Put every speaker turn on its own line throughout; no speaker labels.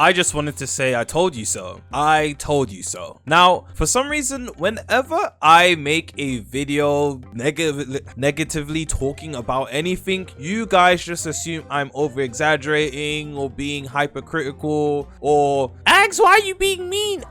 I just wanted to say I told you so. I told you so. Now, for some reason, whenever I make a video negatively talking about anything, you guys just assume I'm over exaggerating or being hypercritical or Agz, why are you being mean?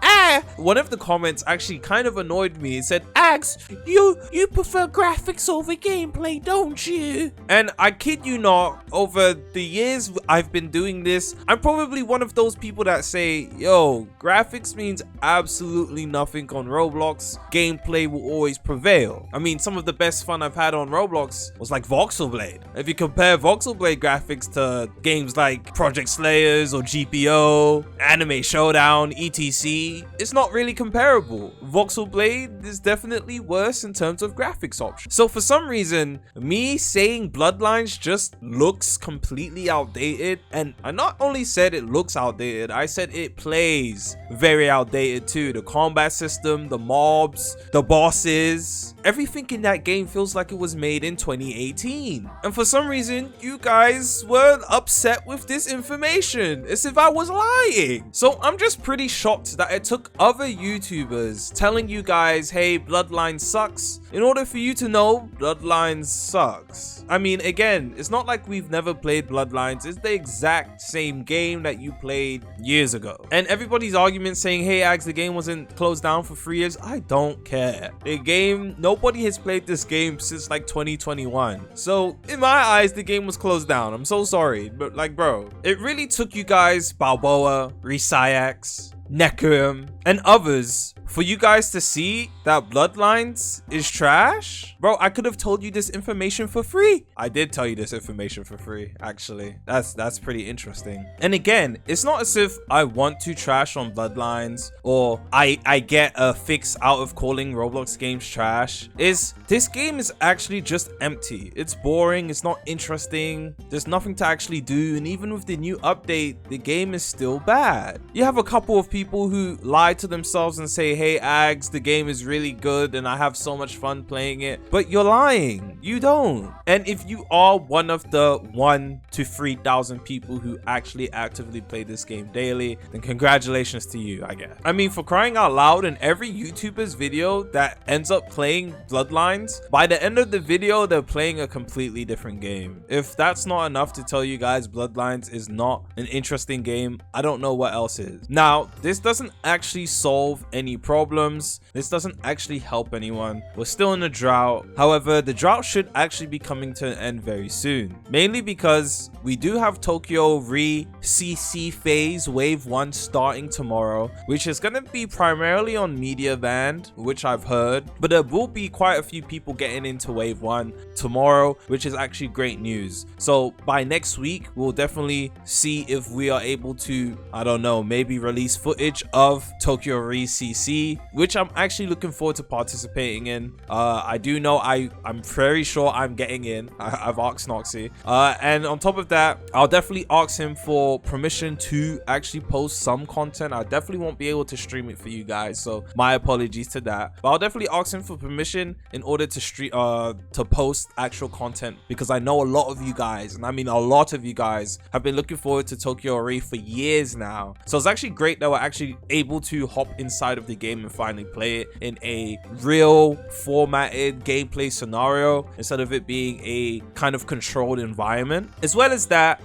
One of the comments actually kind of annoyed me. It said, Agz, you prefer graphics over gameplay, don't you? And I kid you not, over the years I've been doing this, I'm probably one of those people that say, yo, graphics means absolutely nothing on Roblox. Gameplay will always prevail. I mean, some of the best fun I've had on Roblox was like Voxel Blade. If you compare Voxel Blade graphics to games like Project Slayers or GPO, Anime Showdown, etc., it's not really comparable. Voxel Blade is definitely worse in terms of graphics options. So for some reason, me saying Bloodlines just looks completely outdated, and I not only said it looks outdated, I said it plays very outdated too. The combat system, the mobs, the bosses, everything in that game feels like it was made in 2018. And for some reason, you guys were upset with this information as if I was lying. So I'm just pretty shocked that it took other YouTubers telling you guys, hey, Bloodlines sucks, in order for you to know Bloodlines sucks. I mean, again, it's not like we've never played Bloodlines. It's the exact same game that you played years ago. And everybody's argument saying, hey, Agz, the game wasn't closed down for 3 years. I don't care. The game, nobody has played this game since like 2021. So in my eyes, the game was closed down. I'm so sorry. But like, bro, it really took you guys, Balboa, Revolveragz, Necum, and others for you guys to see that Bloodlines is trash? Bro, I could have told you this information for free. I did tell you this information for free, actually. That's pretty interesting. And again, it's not as if I want to trash on Bloodlines or I get a fix out of calling Roblox games trash. This game is actually just empty. It's boring, it's not interesting, there's nothing to actually do, and even with the new update, the game is still bad. You have a couple of people who lie to themselves and say, hey, Agz, the game is really good and I have so much fun playing it, but you're lying. You don't. And if you are one of the 1,000 to 3,000 people who actually actively play this game daily, then congratulations to you, I guess. I mean, for crying out loud, in every YouTuber's video that ends up playing Bloodlines, by the end of the video, they're playing a completely different game. If that's not enough to tell you guys Bloodlines is not an interesting game, I don't know what else is. Now, this doesn't actually solve any problems. This doesn't actually help anyone. We're still in a drought. However, the drought should actually be coming to an end very soon, mainly because we do have Tokyo Re-CC phase wave 1 starting tomorrow, which is going to be primarily on media band, which I've heard, but there will be quite a few people getting into wave 1 tomorrow, which is actually great news. So by next week, we'll definitely see if we are able to, I don't know, maybe release footage of Tokyo Re-CC, which I'm actually looking forward to participating in. I do know I'm very sure I'm getting in. I've asked Noxy, and on top of that, I'll definitely ask him for permission to actually post some content. I definitely won't be able to stream it for you guys, so my apologies to that, but I'll definitely ask him for permission in order to stream to post actual content, because I know a lot of you guys, and I mean a lot of you guys, have been looking forward to Tokyo Re for years now. So it's actually great that we're actually able to hop inside of the game and finally play it in a real formatted gameplay scenario instead of it being a kind of controlled environment. As well as that,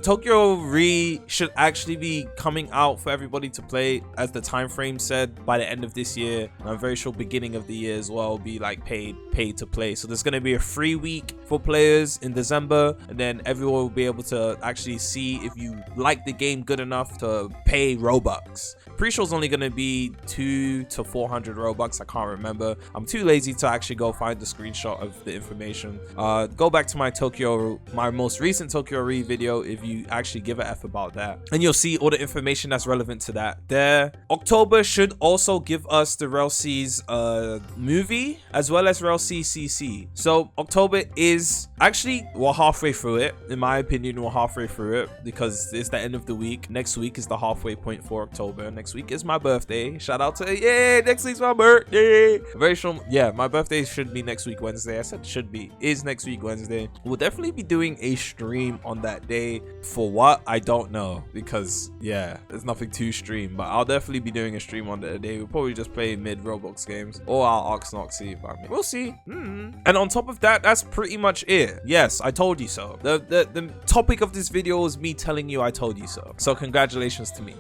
Tokyo Re should actually be coming out for everybody to play, as the time frame said, by the end of this year, and I'm very sure beginning of the year as well will be like paid to play. So there's going to be a free week for players in December, and then everyone will be able to actually see if you like the game good enough to pay Robux. Pre-show is only going to be 200 to 400 Robux. I can't remember. I'm too lazy to actually go find the screenshot of the information. Go back to my most recent Tokyo Re video if you actually give a F about that, and you'll see all the information that's relevant to that there. October should also give us the RelC's movie, as well as RelC CC. So October is actually, we're halfway through it. In my opinion, we're halfway through it because it's the end of the week. Next week is the halfway point for October. next week is my birthday. Shout out to, yeah, next week's my birthday. Very sure, yeah, my birthday should be next week Wednesday. I said should be, is next week Wednesday. We'll definitely be doing a stream on that day. For what? I don't know, because yeah, there's nothing to stream, but I'll definitely be doing a stream on that day. We'll probably just play mid Roblox games, or I'll ask Noxy, but I mean, we'll see. And on top of that, that's pretty much it. Yes, I told you so. The topic of this video is me telling you I told you so. So congratulations to me.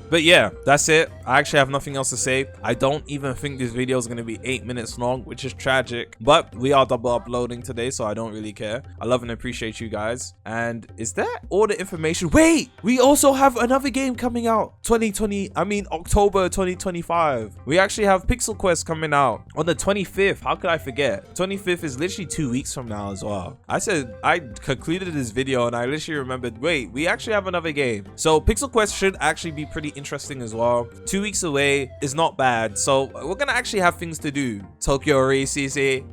But yeah, that's it. I actually have nothing else to say. I don't even think this video is going to be 8 minutes long, which is tragic. But we are double uploading today, so I don't really care. I love and appreciate you guys. And is that all the information? Wait, we also have another game coming out. October 2025. We actually have Pixel Quest coming out on the 25th. How could I forget? 25th is literally 2 weeks from now as well. I said I concluded this video and I literally remembered, wait, we actually have another game. So Pixel Quest should actually be pretty interesting as well. 2 weeks away is not bad, so we're gonna actually have things to do. Tokyo Race CC,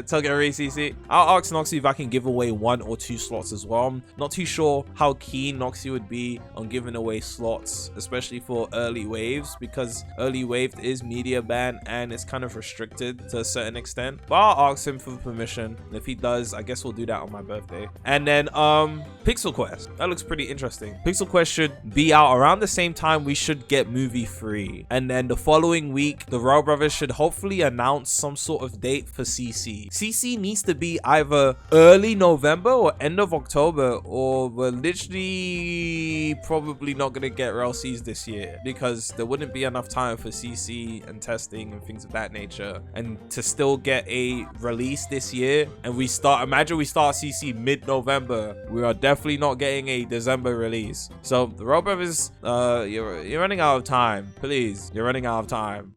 Tokyo Race CC. I'll ask Noxy if I can give away 1 or 2 slots as well. Not too sure how keen Noxy would be on giving away slots, especially for early waves, because early wave is media ban and it's kind of restricted to a certain extent. But I'll ask him for permission, and if he does, I guess we'll do that on my birthday. And then Pixel Quest, that looks pretty interesting. Pixel Quest should be out around the same time we should get movie free, and then the following week the Revolveragz should hopefully announce some sort of date for CC needs to be either early November or end of October, or we're literally probably not gonna get RLCs this year, because there wouldn't be enough time for CC and testing and things of that nature, and to still get a release this year. And imagine we start CC mid-November, we are definitely not getting a December release. So the Revolveragz, you're running out of time. Please, you're running out of time.